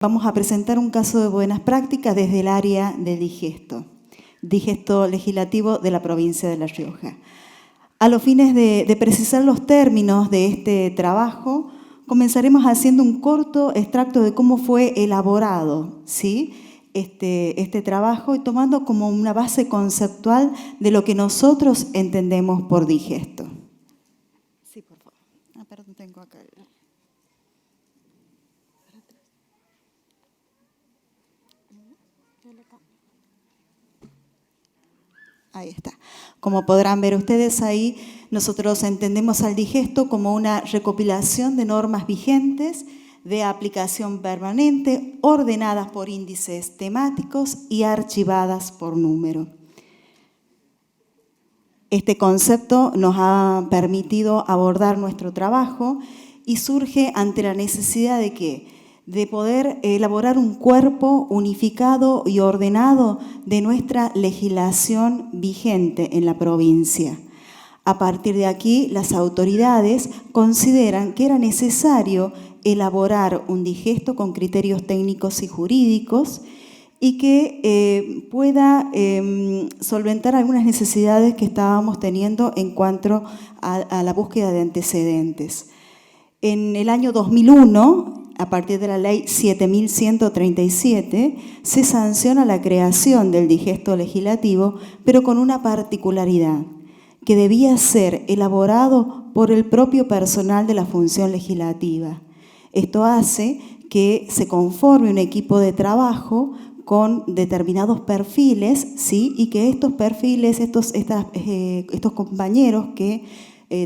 Vamos a presentar un caso de buenas prácticas desde el área de digesto legislativo de la provincia de La Rioja. A los fines de precisar los términos de este trabajo, comenzaremos haciendo un corto extracto de cómo fue elaborado, ¿sí?, este trabajo, y tomando como una base conceptual de lo que nosotros entendemos por digesto. Sí, por favor. Perdón, tengo acá. Ahí está. Como podrán ver ustedes ahí, nosotros entendemos al digesto como una recopilación de normas vigentes de aplicación permanente, ordenadas por índices temáticos y archivadas por número. Este concepto nos ha permitido abordar nuestro trabajo y surge ante la necesidad de ¿qué? De poder elaborar un cuerpo unificado y ordenado de nuestra legislación vigente en la provincia. A partir de aquí, las autoridades consideran que era necesario elaborar un digesto con criterios técnicos y jurídicos y que pueda solventar algunas necesidades que estábamos teniendo en cuanto a la búsqueda de antecedentes. En el año 2001, a partir de la ley 7137, se sanciona la creación del digesto legislativo, pero con una particularidad, que debía ser elaborado por el propio personal de la función legislativa. Esto hace que se conforme un equipo de trabajo con determinados perfiles, ¿sí?, y que estos perfiles, estos compañeros que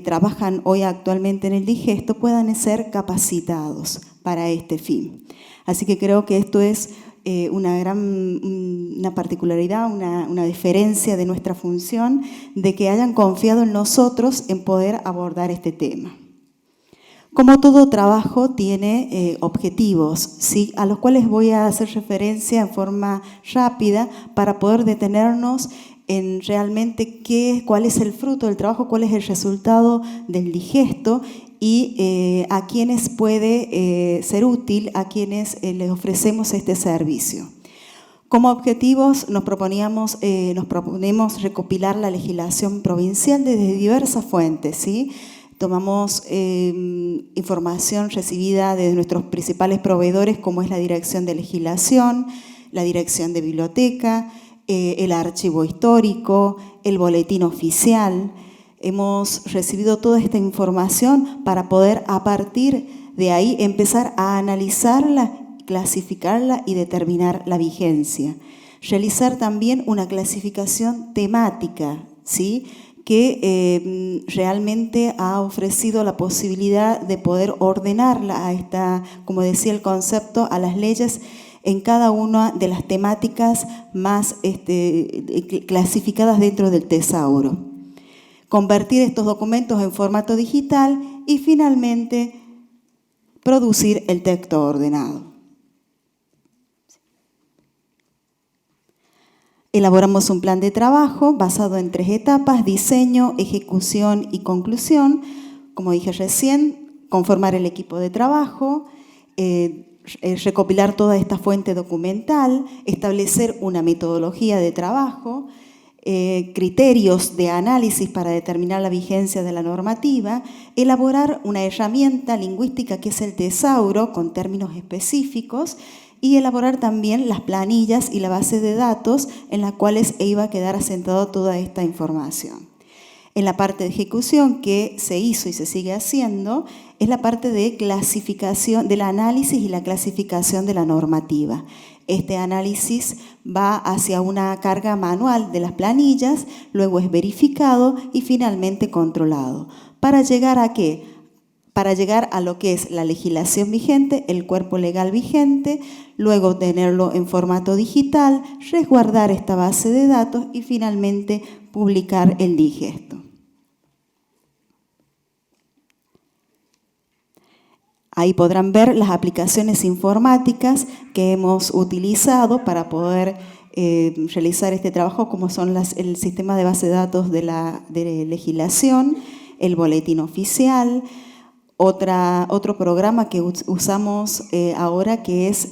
trabajan hoy actualmente en el digesto puedan ser capacitados para este fin. Así que creo que esto es una particularidad, una diferencia de nuestra función, de que hayan confiado en nosotros en poder abordar este tema. Como todo trabajo tiene objetivos, ¿sí?, a los cuales voy a hacer referencia en forma rápida para poder detenernos en realmente cuál es el fruto del trabajo, cuál es el resultado del digesto y a quienes puede ser útil, a quienes les ofrecemos este servicio. Como objetivos nos proponemos recopilar la legislación provincial desde diversas fuentes, ¿sí? Tomamos información recibida de nuestros principales proveedores, como es la Dirección de Legislación, la Dirección de Biblioteca, el archivo histórico, el boletín oficial. Hemos recibido toda esta información para poder, a partir de ahí, empezar a analizarla, clasificarla y determinar la vigencia. Realizar también una clasificación temática, ¿sí?, que realmente ha ofrecido la posibilidad de poder ordenarla a esta, como decía el concepto, a las leyes en cada una de las temáticas más clasificadas dentro del tesauro. Convertir estos documentos en formato digital y finalmente producir el texto ordenado. Elaboramos un plan de trabajo basado en 3 etapas: diseño, ejecución y conclusión. Como dije recién, conformar el equipo de trabajo, recopilar toda esta fuente documental, establecer una metodología de trabajo, criterios de análisis para determinar la vigencia de la normativa, elaborar una herramienta lingüística que es el tesauro con términos específicos y elaborar también las planillas y la base de datos en las cuales iba a quedar asentada toda esta información. En la parte de ejecución que se hizo y se sigue haciendo es la parte de clasificación, del análisis y la clasificación de la normativa. Este análisis va hacia una carga manual de las planillas, luego es verificado y finalmente controlado. ¿Para llegar a qué? Para llegar a lo que es la legislación vigente, el cuerpo legal vigente, luego tenerlo en formato digital, resguardar esta base de datos y finalmente publicar el digesto. Ahí podrán ver las aplicaciones informáticas que hemos utilizado para poder realizar este trabajo, como son el sistema de base de datos de legislación, el boletín oficial, Otro programa que usamos ahora, que es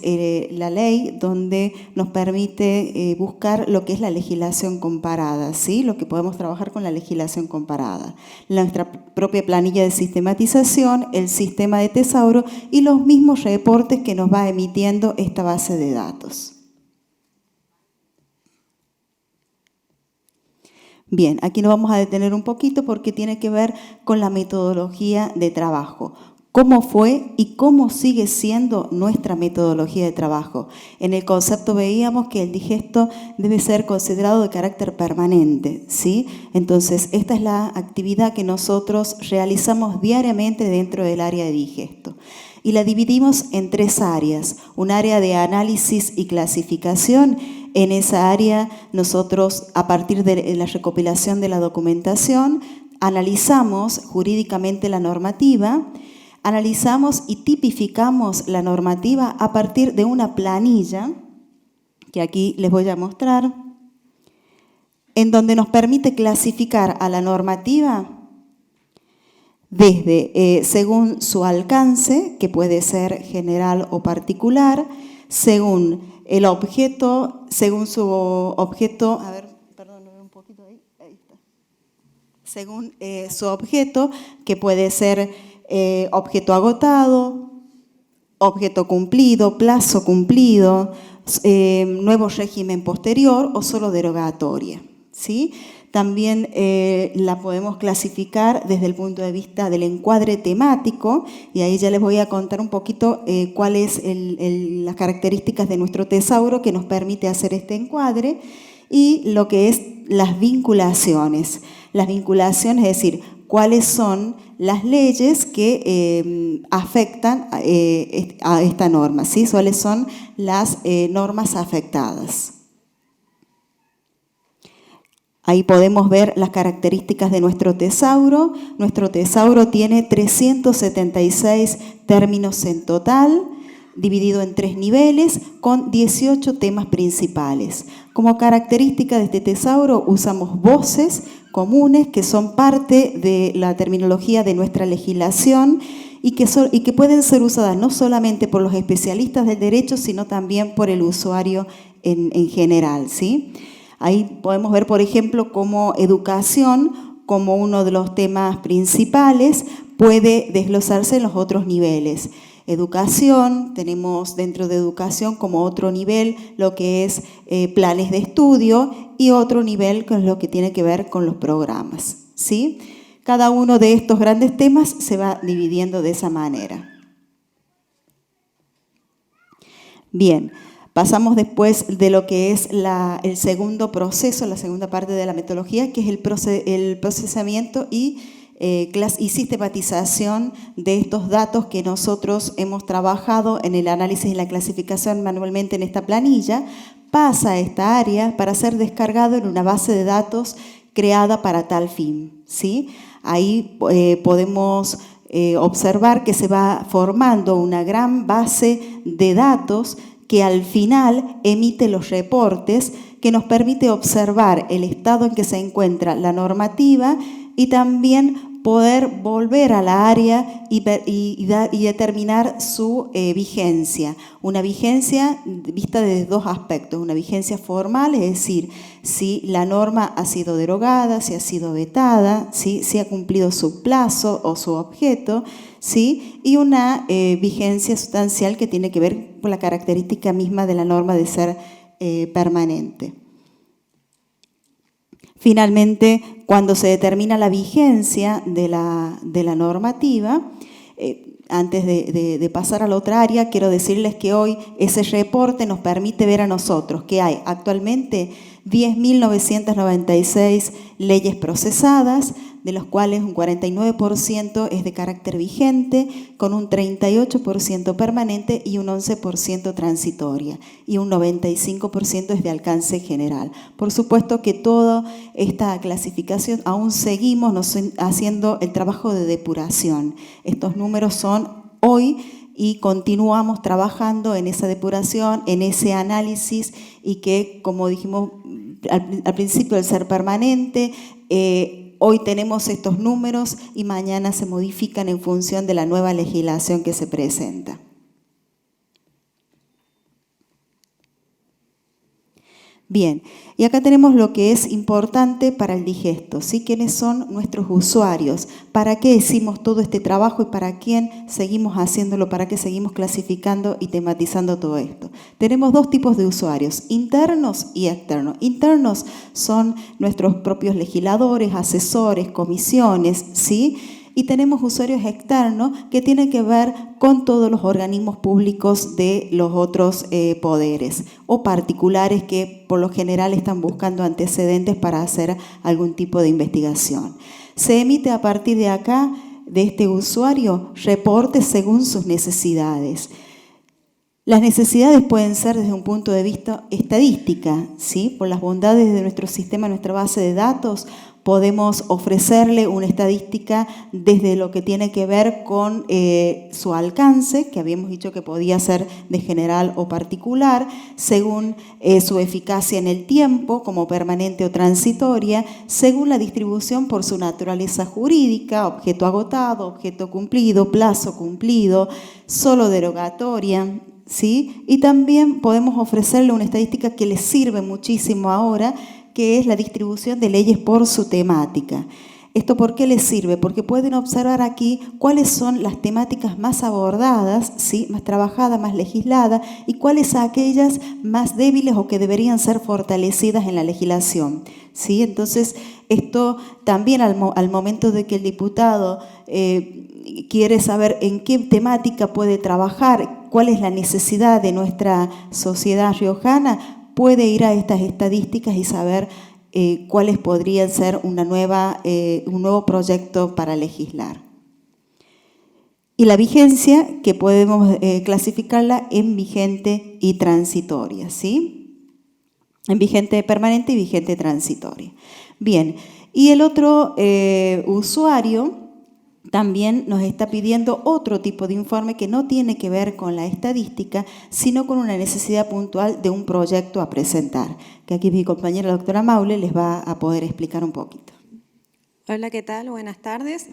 la ley, donde nos permite buscar lo que es la legislación comparada, ¿sí? Lo que podemos trabajar con la legislación comparada. Nuestra propia planilla de sistematización, el sistema de tesauro y los mismos reportes que nos va emitiendo esta base de datos. Bien, aquí nos vamos a detener un poquito porque tiene que ver con la metodología de trabajo. ¿Cómo fue y cómo sigue siendo nuestra metodología de trabajo? En el concepto veíamos que el digesto debe ser considerado de carácter permanente, ¿sí? Entonces, esta es la actividad que nosotros realizamos diariamente dentro del área de digesto. Y la dividimos en 3 áreas. Un área de análisis y clasificación. En esa área nosotros, a partir de la recopilación de la documentación, analizamos jurídicamente la normativa, analizamos y tipificamos la normativa a partir de una planilla, que aquí les voy a mostrar, en donde nos permite clasificar a la normativa desde, según su alcance, que puede ser general o particular, según el objeto, según su objeto, a ver, perdón, lo veo un poquito ahí está. Según su objeto, que puede ser objeto agotado, objeto cumplido, plazo cumplido, nuevo régimen posterior o solo derogatoria, ¿sí? También la podemos clasificar desde el punto de vista del encuadre temático, y ahí ya les voy a contar un poquito cuáles las características de nuestro tesauro que nos permite hacer este encuadre, y lo que es las vinculaciones. Las vinculaciones, es decir, cuáles son las leyes que afectan a esta norma, ¿sí? ¿Cuáles son las normas afectadas? Ahí podemos ver las características de nuestro tesauro. Nuestro tesauro tiene 376 términos en total, dividido en 3 niveles, con 18 temas principales. Como característica de este tesauro usamos voces comunes que son parte de la terminología de nuestra legislación y que pueden ser usadas no solamente por los especialistas del derecho, sino también por el usuario en general, ¿sí? Ahí podemos ver, por ejemplo, cómo educación, como uno de los temas principales, puede desglosarse en los otros niveles. Educación, tenemos dentro de educación como otro nivel lo que es planes de estudio y otro nivel con lo que tiene que ver con los programas, ¿sí? Cada uno de estos grandes temas se va dividiendo de esa manera. Bien. Pasamos después de lo que es el segundo proceso, la segunda parte de la metodología, que es el procesamiento y sistematización de estos datos que nosotros hemos trabajado en el análisis y la clasificación manualmente en esta planilla. Pasa a esta área para ser descargado en una base de datos creada para tal fin, ¿sí? Ahí podemos observar que se va formando una gran base de datos que al final emite los reportes que nos permite observar el estado en que se encuentra la normativa y también poder volver a la área y determinar su vigencia. Una vigencia vista desde 2 aspectos. Una vigencia formal, es decir, si la norma ha sido derogada, si ha sido vetada, si ha cumplido su plazo o su objeto, ¿sí? Y una vigencia sustancial que tiene que ver con la característica misma de la norma de ser permanente. Finalmente, cuando se determina la vigencia de la normativa, antes de pasar a la otra área, quiero decirles que hoy ese reporte nos permite ver a nosotros que hay actualmente 10.996 leyes procesadas, de los cuales un 49% es de carácter vigente, con un 38% permanente y un 11% transitoria, y un 95% es de alcance general. Por supuesto que toda esta clasificación aún seguimos haciendo el trabajo de depuración. Estos números son hoy y continuamos trabajando en esa depuración, en ese análisis, y que, como dijimos al principio, el ser permanente, hoy tenemos estos números y mañana se modifican en función de la nueva legislación que se presenta. Bien, y acá tenemos lo que es importante para el digesto, ¿sí? ¿Quiénes son nuestros usuarios? ¿Para qué hicimos todo este trabajo y para quién seguimos haciéndolo? ¿Para qué seguimos clasificando y tematizando todo esto? Tenemos dos tipos de usuarios, internos y externos. Internos son nuestros propios legisladores, asesores, comisiones, ¿sí? Y tenemos usuarios externos que tienen que ver con todos los organismos públicos de los otros poderes o particulares que por lo general están buscando antecedentes para hacer algún tipo de investigación. Se emite a partir de acá, de este usuario, reportes según sus necesidades. Las necesidades pueden ser desde un punto de vista estadística, ¿sí? Por las bondades de nuestro sistema, nuestra base de datos, podemos ofrecerle una estadística desde lo que tiene que ver con su alcance, que habíamos dicho que podía ser de general o particular, según su eficacia en el tiempo, como permanente o transitoria, según la distribución por su naturaleza jurídica, objeto agotado, objeto cumplido, plazo cumplido, solo derogatoria, ¿sí? Y también podemos ofrecerle una estadística que le sirve muchísimo ahora, que es la distribución de leyes por su temática. ¿Esto por qué les sirve? Porque pueden observar aquí cuáles son las temáticas más abordadas, ¿sí? Más trabajadas, más legisladas, y cuáles aquellas más débiles o que deberían ser fortalecidas en la legislación, ¿sí? Entonces, esto también al momento de que el diputado quiere saber en qué temática puede trabajar, cuál es la necesidad de nuestra sociedad riojana, puede ir a estas estadísticas y saber cuáles podrían ser un nuevo proyecto para legislar. Y la vigencia, que podemos clasificarla en vigente y transitoria, ¿sí? En vigente permanente y vigente transitoria. Bien, y el otro usuario también nos está pidiendo otro tipo de informe que no tiene que ver con la estadística, sino con una necesidad puntual de un proyecto a presentar, que aquí mi compañera la doctora Maule les va a poder explicar un poquito. Hola, ¿qué tal? Buenas tardes.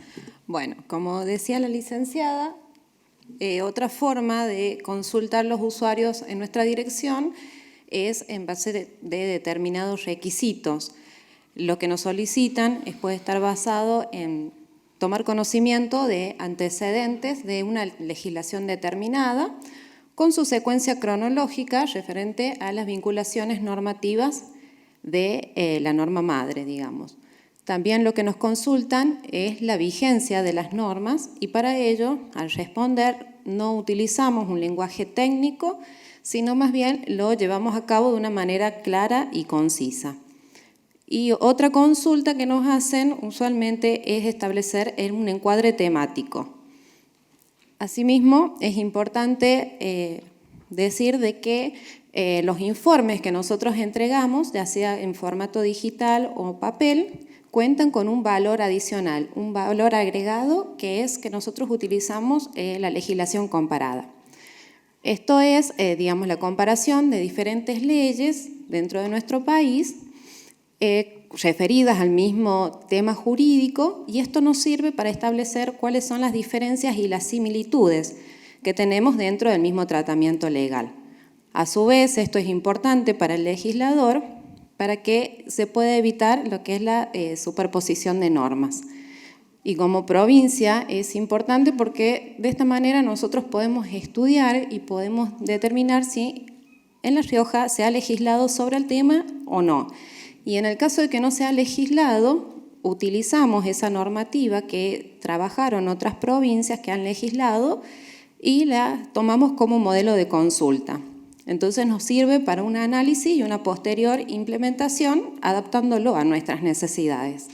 Bueno, como decía la licenciada, otra forma de consultar los usuarios en nuestra dirección es en base de determinados requisitos. Lo que nos solicitan puede estar basado en tomar conocimiento de antecedentes de una legislación determinada con su secuencia cronológica referente a las vinculaciones normativas de la norma madre, digamos. También lo que nos consultan es la vigencia de las normas y para ello, al responder, no utilizamos un lenguaje técnico, sino más bien lo llevamos a cabo de una manera clara y concisa. Y otra consulta que nos hacen usualmente es establecer un encuadre temático. Asimismo, es importante decir de que los informes que nosotros entregamos, ya sea en formato digital o papel, cuentan con un valor adicional, un valor agregado, que es que nosotros utilizamos la legislación comparada. Esto es, digamos, la comparación de diferentes leyes dentro de nuestro país, referidas al mismo tema jurídico, y esto nos sirve para establecer cuáles son las diferencias y las similitudes que tenemos dentro del mismo tratamiento legal. A su vez, esto es importante para el legislador para que se pueda evitar lo que es la superposición de normas. Y como provincia es importante porque de esta manera nosotros podemos estudiar y podemos determinar si en La Rioja se ha legislado sobre el tema o no. Y en el caso de que no sea legislado, utilizamos esa normativa que trabajaron otras provincias que han legislado y la tomamos como modelo de consulta. Entonces nos sirve para un análisis y una posterior implementación adaptándolo a nuestras necesidades.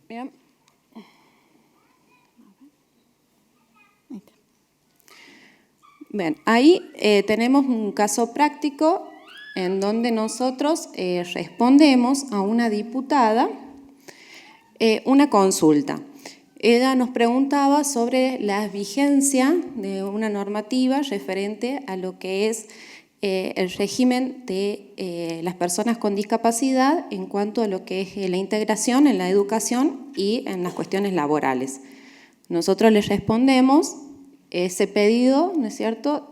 Bien. Bien, ahí tenemos un caso práctico en donde nosotros respondemos a una diputada una consulta. Ella nos preguntaba sobre la vigencia de una normativa referente a lo que es el régimen de las personas con discapacidad en cuanto a lo que es la integración en la educación y en las cuestiones laborales. Nosotros les respondemos ese pedido, ¿no es cierto?,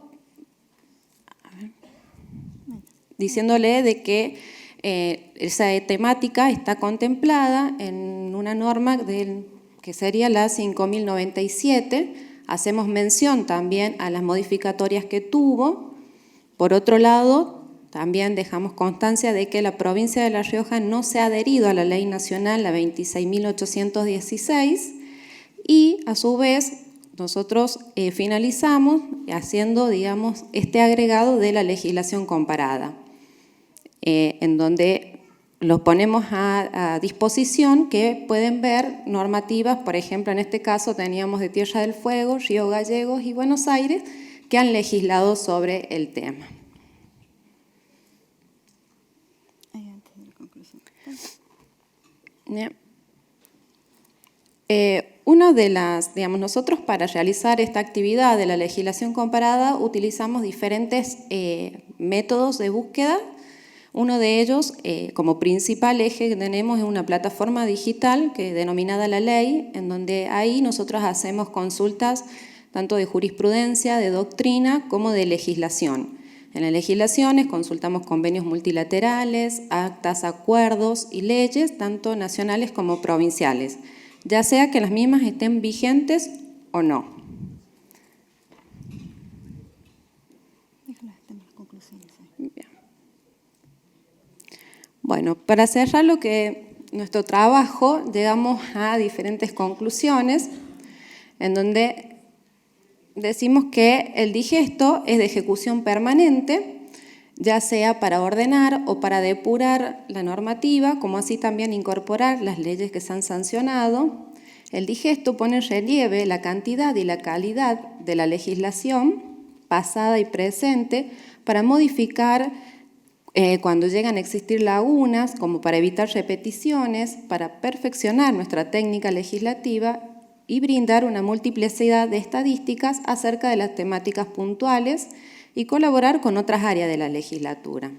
diciéndole de que esa temática está contemplada en una norma que sería la 5097. Hacemos mención también a las modificatorias que tuvo. Por otro lado, también dejamos constancia de que la provincia de La Rioja no se ha adherido a la ley nacional, la 26.816, y a su vez nosotros finalizamos haciendo, digamos, este agregado de la legislación comparada, en donde los ponemos a disposición, que pueden ver normativas. Por ejemplo, en este caso teníamos de Tierra del Fuego, Río Gallegos y Buenos Aires, que han legislado sobre el tema. Bien. Una de las, digamos, nosotros para realizar esta actividad de la legislación comparada utilizamos diferentes métodos de búsqueda. Uno de ellos, como principal eje que tenemos, es una plataforma digital que denominada La Ley, en donde ahí nosotros hacemos consultas tanto de jurisprudencia, de doctrina, como de legislación. En las legislaciones consultamos convenios multilaterales, actas, acuerdos y leyes, tanto nacionales como provinciales, ya sea que las mismas estén vigentes o no. Bien. Bueno, para cerrar nuestro trabajo, llegamos a diferentes conclusiones, en donde decimos que el digesto es de ejecución permanente, ya sea para ordenar o para depurar la normativa, como así también incorporar las leyes que se han sancionado. El digesto pone en relieve la cantidad y la calidad de la legislación pasada y presente para modificar cuando llegan a existir lagunas, como para evitar repeticiones, para perfeccionar nuestra técnica legislativa y brindar una multiplicidad de estadísticas acerca de las temáticas puntuales y colaborar con otras áreas de la legislatura.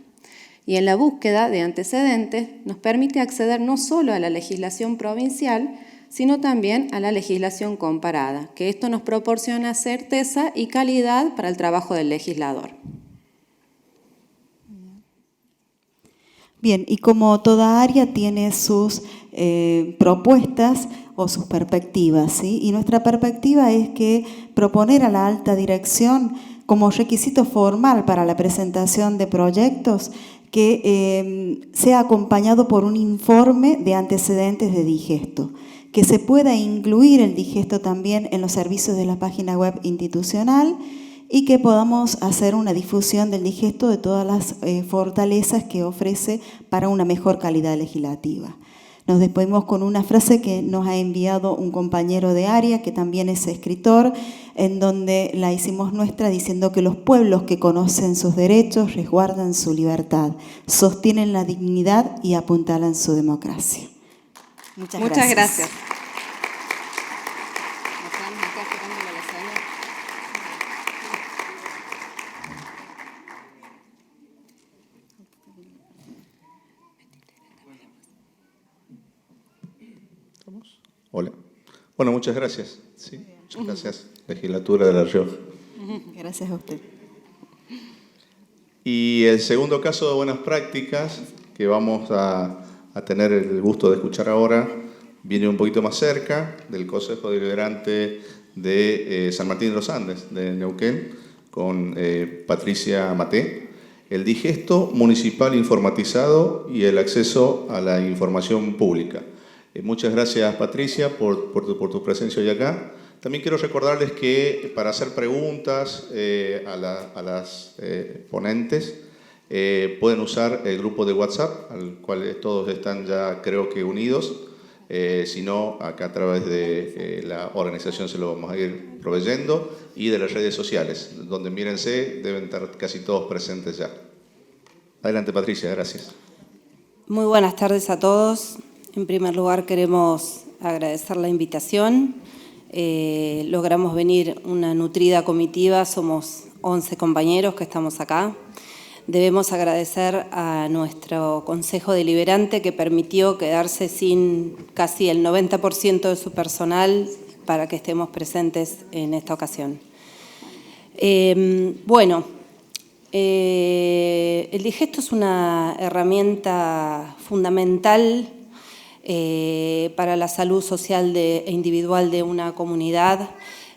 Y en la búsqueda de antecedentes nos permite acceder no solo a la legislación provincial, sino también a la legislación comparada, que esto nos proporciona certeza y calidad para el trabajo del legislador. Bien, y como toda área tiene sus propuestas o sus perspectivas, ¿sí? Y nuestra perspectiva es que proponer a la alta dirección como requisito formal para la presentación de proyectos que sea acompañado por un informe de antecedentes de digesto, que se pueda incluir el digesto también en los servicios de la página web institucional y que podamos hacer una difusión del digesto de todas las fortalezas que ofrece para una mejor calidad legislativa. Nos despedimos con una frase que nos ha enviado un compañero de área, que también es escritor, en donde la hicimos nuestra diciendo que los pueblos que conocen sus derechos resguardan su libertad, sostienen la dignidad y apuntalan su democracia. Muchas gracias. Hola. Bueno, muchas gracias. Sí, muchas gracias, Legislatura de La Rioja. Gracias a usted. Y el segundo caso de buenas prácticas que vamos a tener el gusto de escuchar ahora viene un poquito más cerca del Consejo Deliberante de San Martín de los Andes, de Neuquén, con Patricia Maté. El digesto municipal informatizado y el acceso a la información pública. Muchas gracias, Patricia, por tu presencia hoy acá. También quiero recordarles que para hacer preguntas a las ponentes pueden usar el grupo de WhatsApp, al cual todos están ya creo que unidos. Si no, acá a través de la organización se lo vamos a ir proveyendo, y de las redes sociales, donde mírense, deben estar casi todos presentes ya. Adelante, Patricia, gracias. Muy buenas tardes a todos. En primer lugar, queremos agradecer la invitación. Logramos venir una nutrida comitiva, somos 11 compañeros que estamos acá. Debemos agradecer a nuestro Consejo Deliberante que permitió quedarse sin casi el 90% de su personal para que estemos presentes en esta ocasión. El digesto es una herramienta fundamental para la salud social e individual de una comunidad.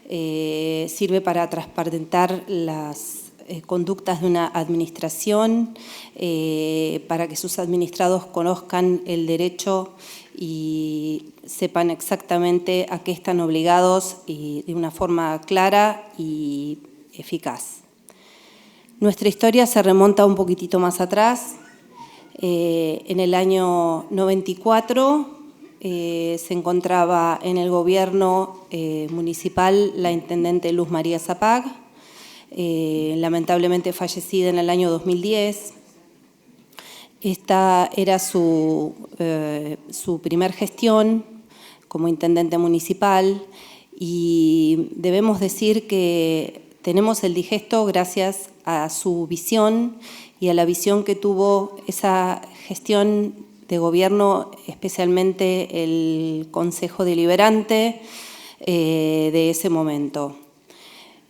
Sirve para transparentar las conductas de una administración, para que sus administrados conozcan el derecho y sepan exactamente a qué están obligados y de una forma clara y eficaz. Nuestra historia se remonta un poquitito más atrás. En el año 94 se encontraba en el gobierno municipal la intendente Luz María Zapag, lamentablemente fallecida en el año 2010. Esta era su primer gestión como intendente municipal y debemos decir que tenemos el digesto gracias a su visión y a la visión que tuvo esa gestión de gobierno, especialmente el Consejo Deliberante de ese momento.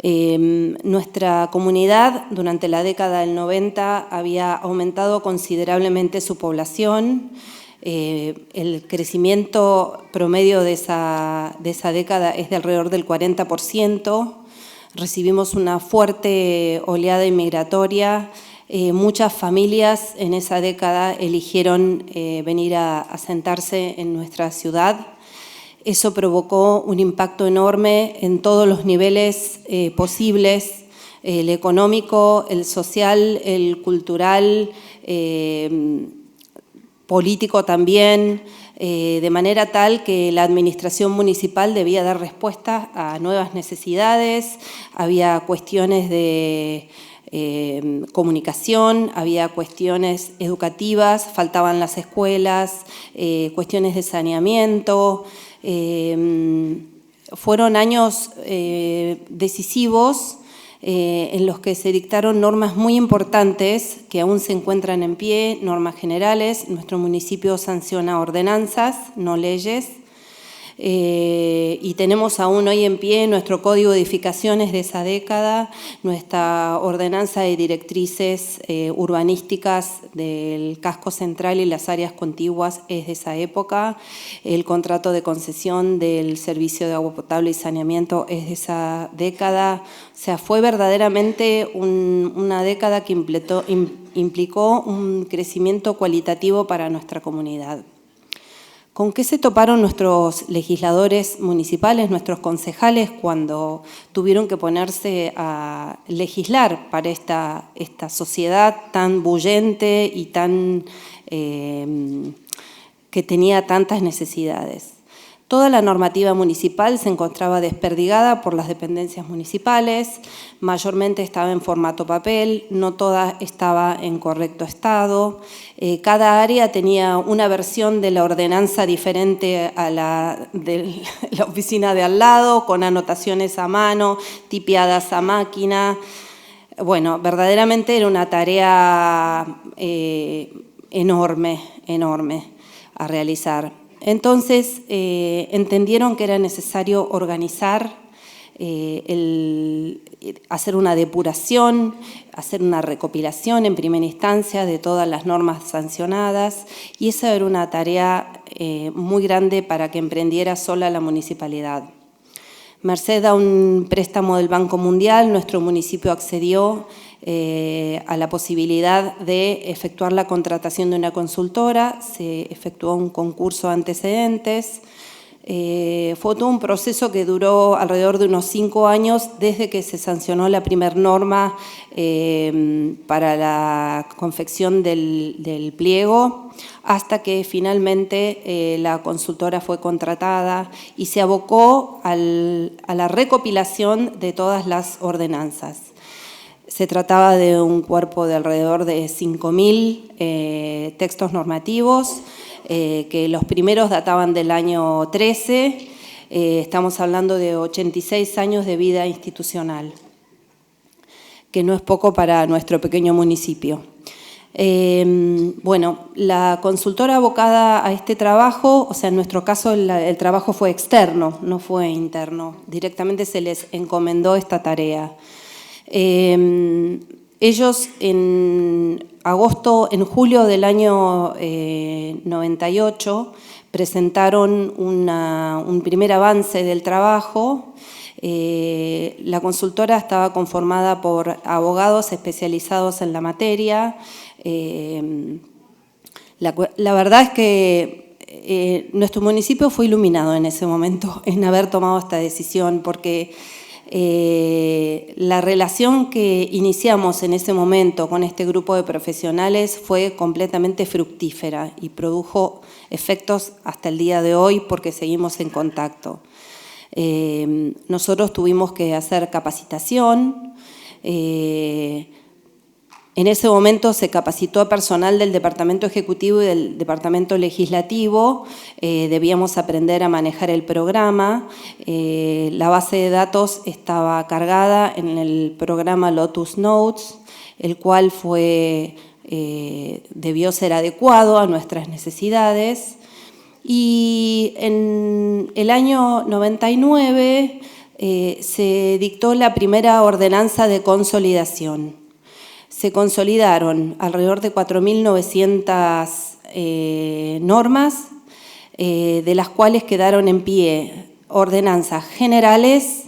Nuestra comunidad durante la década del 90 había aumentado considerablemente su población. El crecimiento promedio de esa década es de alrededor del 40%. Recibimos una fuerte oleada inmigratoria. Muchas familias en esa década eligieron venir a asentarse en nuestra ciudad. Eso provocó un impacto enorme en todos los niveles posibles, el económico, el social, el cultural, político también, de manera tal que la administración municipal debía dar respuesta a nuevas necesidades. Había cuestiones de comunicación, había cuestiones educativas, faltaban las escuelas, cuestiones de saneamiento. Fueron años decisivos en los que se dictaron normas muy importantes que aún se encuentran en pie, normas generales. Nuestro municipio sanciona ordenanzas, no leyes. Y tenemos aún hoy en pie nuestro código de edificaciones de esa década, nuestra ordenanza de directrices urbanísticas del casco central y las áreas contiguas es de esa época, el contrato de concesión del servicio de agua potable y saneamiento es de esa década. O sea, fue verdaderamente una década que implicó un crecimiento cualitativo para nuestra comunidad. ¿Con qué se toparon nuestros legisladores municipales, nuestros concejales, cuando tuvieron que ponerse a legislar para esta sociedad tan bullente y que tenía tantas necesidades? Toda la normativa municipal se encontraba desperdigada por las dependencias municipales, mayormente estaba en formato papel, no toda estaba en correcto estado. Cada área tenía una versión de la ordenanza diferente a la de la oficina de al lado, con anotaciones a mano, tipeadas a máquina. Bueno, verdaderamente era una tarea enorme a realizar. Entonces, entendieron que era necesario organizar, hacer una depuración, hacer una recopilación en primera instancia de todas las normas sancionadas, y esa era una tarea muy grande para que emprendiera sola la municipalidad. Merced a un préstamo del Banco Mundial, nuestro municipio accedió a la posibilidad de efectuar la contratación de una consultora, se efectuó un concurso de antecedentes, fue todo un proceso que duró alrededor de unos 5 años desde que se sancionó la primera norma para la confección del pliego hasta que finalmente la consultora fue contratada y se abocó a la recopilación de todas las ordenanzas. Se trataba de un cuerpo de alrededor de 5.000 textos normativos, que los primeros databan del año 13, estamos hablando de 86 años de vida institucional. que no es poco para nuestro pequeño municipio. Bueno, la consultora abocada a este trabajo, o sea, en nuestro caso el trabajo fue externo, no fue interno, directamente se les encomendó esta tarea. Ellos en julio del año 98 presentaron un primer avance del trabajo. La consultora estaba conformada por abogados especializados en la materia. La verdad es que nuestro municipio fue iluminado en ese momento en haber tomado esta decisión, porque la relación que iniciamos en ese momento con este grupo de profesionales fue completamente fructífera y produjo efectos hasta el día de hoy porque seguimos en contacto. Nosotros tuvimos que hacer capacitación. En ese momento se capacitó a personal del Departamento Ejecutivo y del Departamento Legislativo. Debíamos aprender a manejar el programa. La base de datos estaba cargada en el programa Lotus Notes, el cual debió ser adecuado a nuestras necesidades. Y en el año 99 se dictó la primera ordenanza de consolidación. Se consolidaron alrededor de 4.900 normas, de las cuales quedaron en pie ordenanzas generales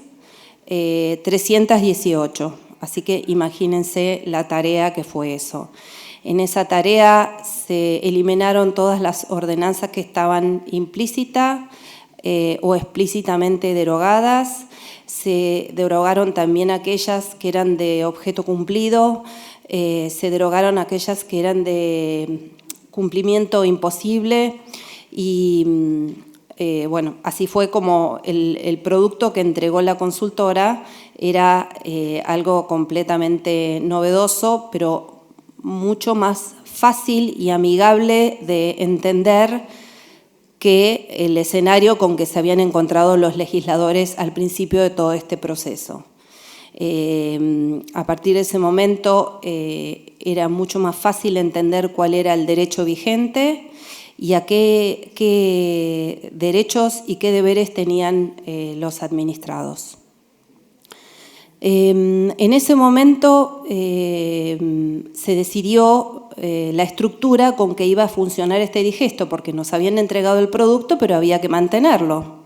318. Así que imagínense la tarea que fue eso. En esa tarea se eliminaron todas las ordenanzas que estaban implícitas o explícitamente derogadas. Se derogaron también aquellas que eran de objeto cumplido. Se derogaron aquellas que eran de cumplimiento imposible y bueno, así fue como el producto que entregó la consultora era algo completamente novedoso, pero mucho más fácil y amigable de entender que el escenario con que se habían encontrado los legisladores al principio de todo este proceso. A partir de ese momento era mucho más fácil entender cuál era el derecho vigente y a qué derechos y qué deberes tenían los administrados. En ese momento se decidió la estructura con que iba a funcionar este digesto, porque nos habían entregado el producto, pero había que mantenerlo.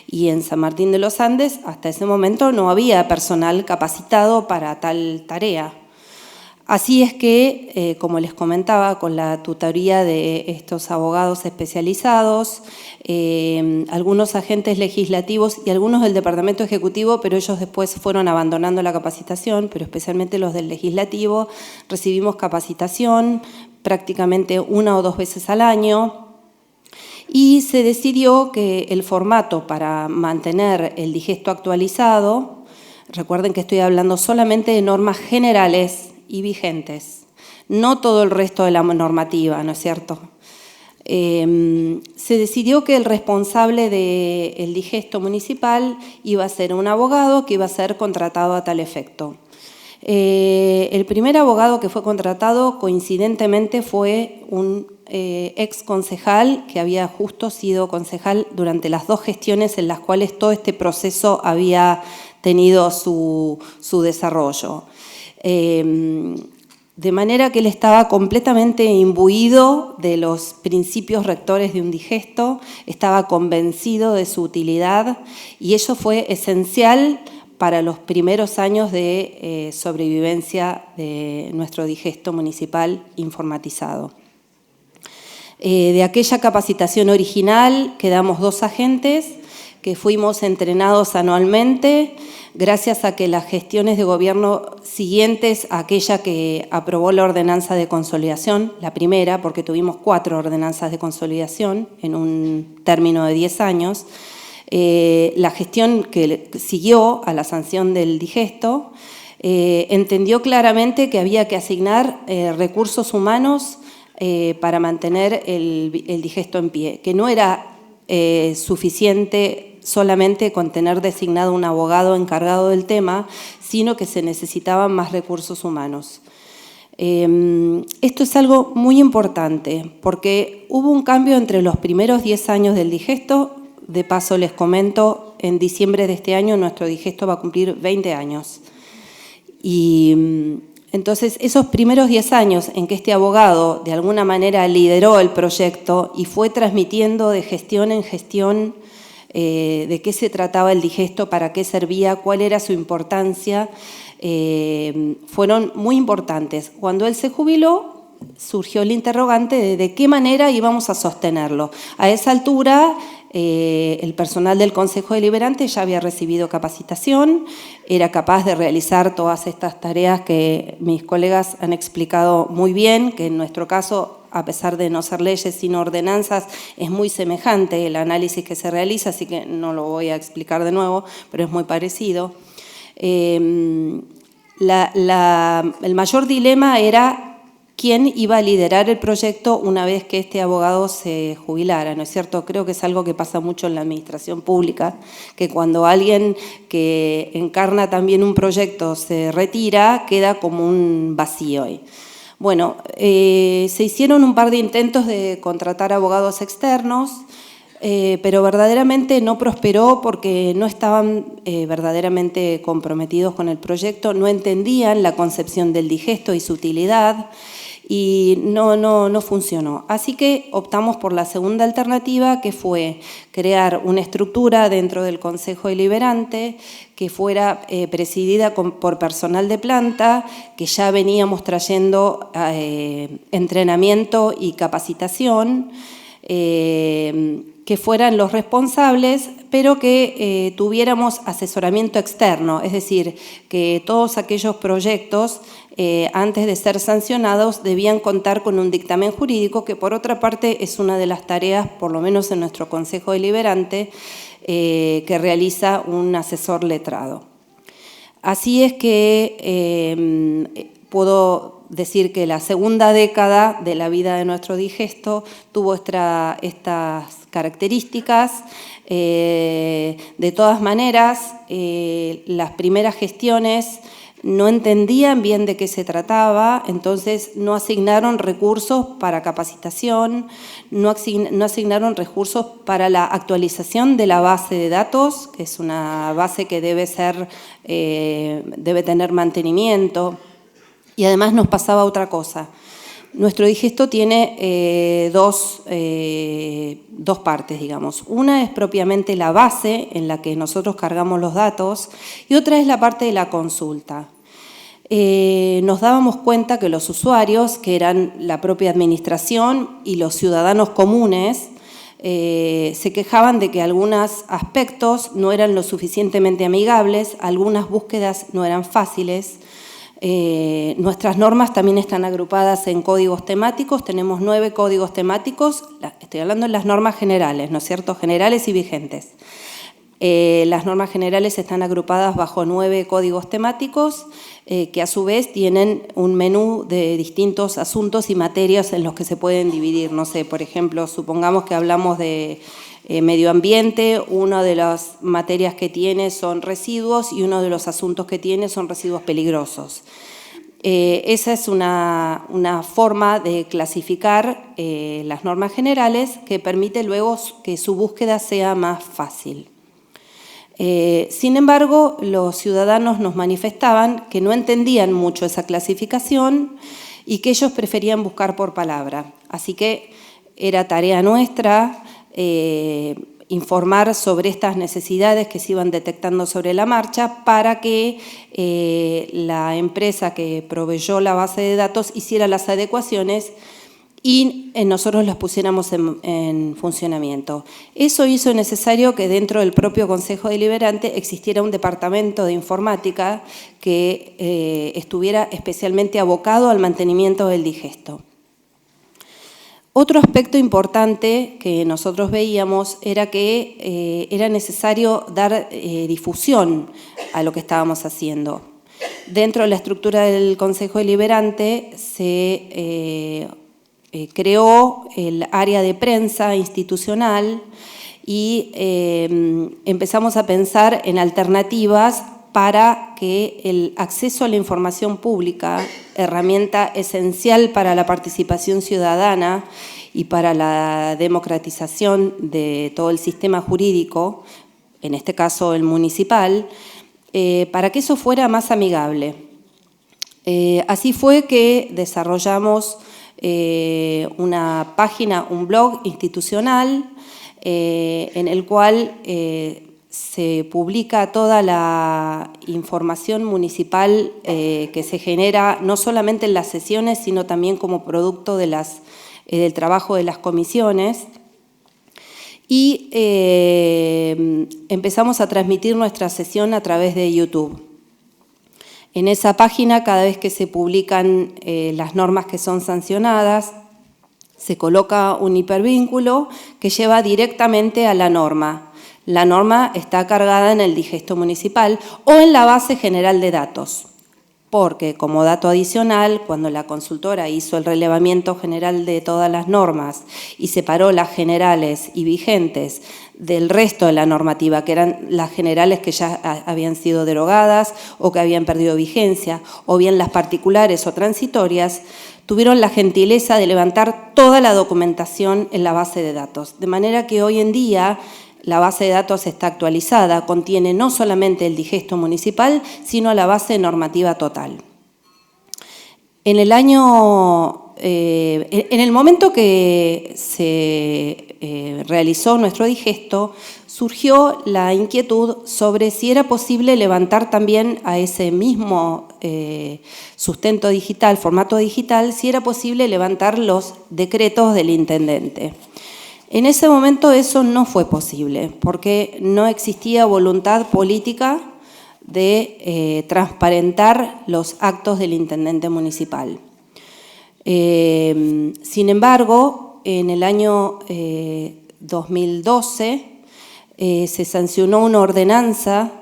Y en San Martín de los Andes, hasta ese momento, no había personal capacitado para tal tarea. Así es que, como les comentaba, con la tutoría de estos abogados especializados, algunos agentes legislativos y algunos del Departamento Ejecutivo, pero ellos después fueron abandonando la capacitación, pero especialmente los del Legislativo, recibimos capacitación prácticamente 1 o 2 veces al año. Y se decidió que el formato para mantener el digesto actualizado, recuerden que estoy hablando solamente de normas generales y vigentes, no todo el resto de la normativa, ¿no es cierto? Se decidió que el responsable del digesto municipal iba a ser un abogado que iba a ser contratado a tal efecto. El primer abogado que fue contratado, coincidentemente, fue un ex concejal que había justo sido concejal durante las 2 gestiones en las cuales todo este proceso había tenido su desarrollo. De manera que él estaba completamente imbuido de los principios rectores de un digesto, estaba convencido de su utilidad y eso fue esencial para los primeros años de sobrevivencia de nuestro digesto municipal informatizado. De aquella capacitación original quedamos 2 agentes que fuimos entrenados anualmente gracias a que las gestiones de gobierno siguientes a aquella que aprobó la ordenanza de consolidación, la primera, porque tuvimos 4 ordenanzas de consolidación en un término de 10 años, la gestión que siguió a la sanción del digesto entendió claramente que había que asignar recursos humanos para mantener el digesto en pie, que no era suficiente solamente con tener designado un abogado encargado del tema, sino que se necesitaban más recursos humanos. Esto es algo muy importante porque hubo un cambio entre los primeros 10 años del digesto. De paso les comento, en diciembre de este año nuestro digesto va a cumplir 20 años. Y entonces esos primeros 10 años en que este abogado de alguna manera lideró el proyecto y fue transmitiendo de gestión en gestión de qué se trataba el digesto, para qué servía, cuál era su importancia, fueron muy importantes. Cuando él se jubiló, surgió el interrogante de qué manera íbamos a sostenerlo. A esa altura, el personal del Consejo Deliberante ya había recibido capacitación, era capaz de realizar todas estas tareas que mis colegas han explicado muy bien, que en nuestro caso, a pesar de no ser leyes sino ordenanzas, es muy semejante el análisis que se realiza, así que no lo voy a explicar de nuevo, pero es muy parecido. El mayor dilema era quién iba a liderar el proyecto una vez que este abogado se jubilara, ¿no es cierto? Creo que es algo que pasa mucho en la administración pública, que cuando alguien que encarna también un proyecto se retira, queda como un vacío ahí. Bueno, se hicieron un par de intentos de contratar abogados externos, pero verdaderamente no prosperó porque no estaban verdaderamente comprometidos con el proyecto, no entendían la concepción del digesto y su utilidad, y no funcionó. Así que optamos por la segunda alternativa, que fue crear una estructura dentro del Consejo Deliberante que fuera presidida por personal de planta, que ya veníamos trayendo entrenamiento y capacitación, que fueran los responsables, pero que tuviéramos asesoramiento externo, es decir, que todos aquellos proyectos, antes de ser sancionados, debían contar con un dictamen jurídico, que por otra parte es una de las tareas, por lo menos en nuestro Consejo Deliberante, que realiza un asesor letrado. Así es que puedo decir que la segunda década de la vida de nuestro digesto tuvo estas características. De todas maneras, las primeras gestiones no entendían bien de qué se trataba, entonces no asignaron recursos para capacitación, no asignaron recursos para la actualización de la base de datos, que es una base que debe tener mantenimiento. Y además nos pasaba otra cosa. Nuestro digesto tiene dos partes, digamos. Una es propiamente la base en la que nosotros cargamos los datos y otra es la parte de la consulta. Nos dábamos cuenta que los usuarios, que eran la propia administración y los ciudadanos comunes, se quejaban de que algunos aspectos no eran lo suficientemente amigables, algunas búsquedas no eran fáciles. Nuestras normas también están agrupadas en códigos temáticos, tenemos 9 códigos temáticos, estoy hablando de las normas generales, ¿no es cierto?, generales y vigentes. Las normas generales están agrupadas bajo 9 códigos temáticos que a su vez tienen un menú de distintos asuntos y materias en los que se pueden dividir. No sé, por ejemplo, supongamos que hablamos de medio ambiente, una de las materias que tiene son residuos y uno de los asuntos que tiene son residuos peligrosos. Esa es una forma de clasificar las normas generales que permite luego que su búsqueda sea más fácil. Sin embargo, los ciudadanos nos manifestaban que no entendían mucho esa clasificación y que ellos preferían buscar por palabra. Así que era tarea nuestra informar sobre estas necesidades que se iban detectando sobre la marcha para que la empresa que proveyó la base de datos hiciera las adecuaciones y nosotros las pusiéramos en funcionamiento. Eso hizo necesario que dentro del propio Consejo Deliberante existiera un departamento de informática que estuviera especialmente abocado al mantenimiento del digesto. Otro aspecto importante que nosotros veíamos era que era necesario dar difusión a lo que estábamos haciendo. Dentro de la estructura del Consejo Deliberante se creó el área de prensa institucional y empezamos a pensar en alternativas para que el acceso a la información pública, herramienta esencial para la participación ciudadana y para la democratización de todo el sistema jurídico, en este caso el municipal, para que eso fuera más amigable. Así fue que desarrollamos una página, un blog institucional, en el cual se publica toda la información municipal que se genera no solamente en las sesiones, sino también como producto de del trabajo de las comisiones. Y empezamos a transmitir nuestra sesión a través de YouTube. En esa página, cada vez que se publican las normas que son sancionadas, se coloca un hipervínculo que lleva directamente a la norma. La norma está cargada en el digesto municipal o en la base general de datos, porque como dato adicional, cuando la consultora hizo el relevamiento general de todas las normas y separó las generales y vigentes del resto de la normativa, que eran las generales que ya habían sido derogadas o que habían perdido vigencia, o bien las particulares o transitorias, tuvieron la gentileza de levantar toda la documentación en la base de datos. De manera que hoy en día la base de datos está actualizada, contiene no solamente el digesto municipal, sino la base normativa total. En el momento que se realizó nuestro digesto, surgió la inquietud sobre si era posible levantar también a ese mismo sustento digital, formato digital, si era posible levantar los decretos del intendente. En ese momento eso no fue posible, porque no existía voluntad política de transparentar los actos del intendente municipal. Sin embargo, en el año 2012 se sancionó una ordenanza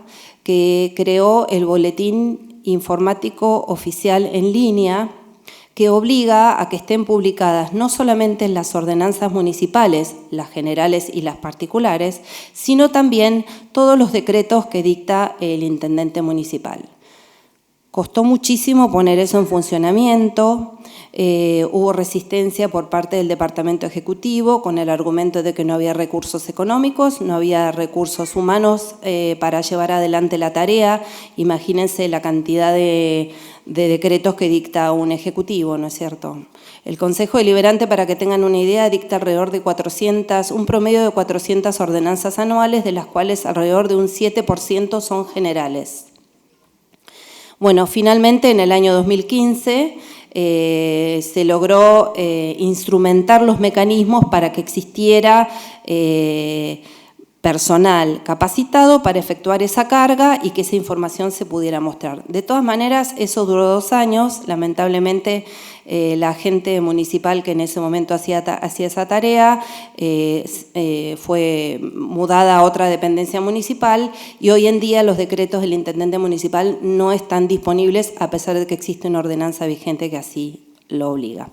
que creó el Boletín Informático Oficial en Línea, que obliga a que estén publicadas no solamente en las ordenanzas municipales, las generales y las particulares, sino también todos los decretos que dicta el intendente municipal. Costó muchísimo poner eso en funcionamiento, hubo resistencia por parte del Departamento Ejecutivo con el argumento de que no había recursos económicos, no había recursos humanos para llevar adelante la tarea. Imagínense la cantidad de decretos que dicta un ejecutivo, ¿no es cierto? El Consejo Deliberante, para que tengan una idea, dicta alrededor de un promedio de 400 ordenanzas anuales, de las cuales alrededor de un 7% son generales. Bueno, finalmente en el año 2015 se logró instrumentar los mecanismos para que existiera personal capacitado para efectuar esa carga y que esa información se pudiera mostrar. De todas maneras, eso duró 2 años. Lamentablemente, la gente municipal que en ese momento hacía esa tarea fue mudada a otra dependencia municipal y hoy en día los decretos del intendente municipal no están disponibles a pesar de que existe una ordenanza vigente que así lo obliga.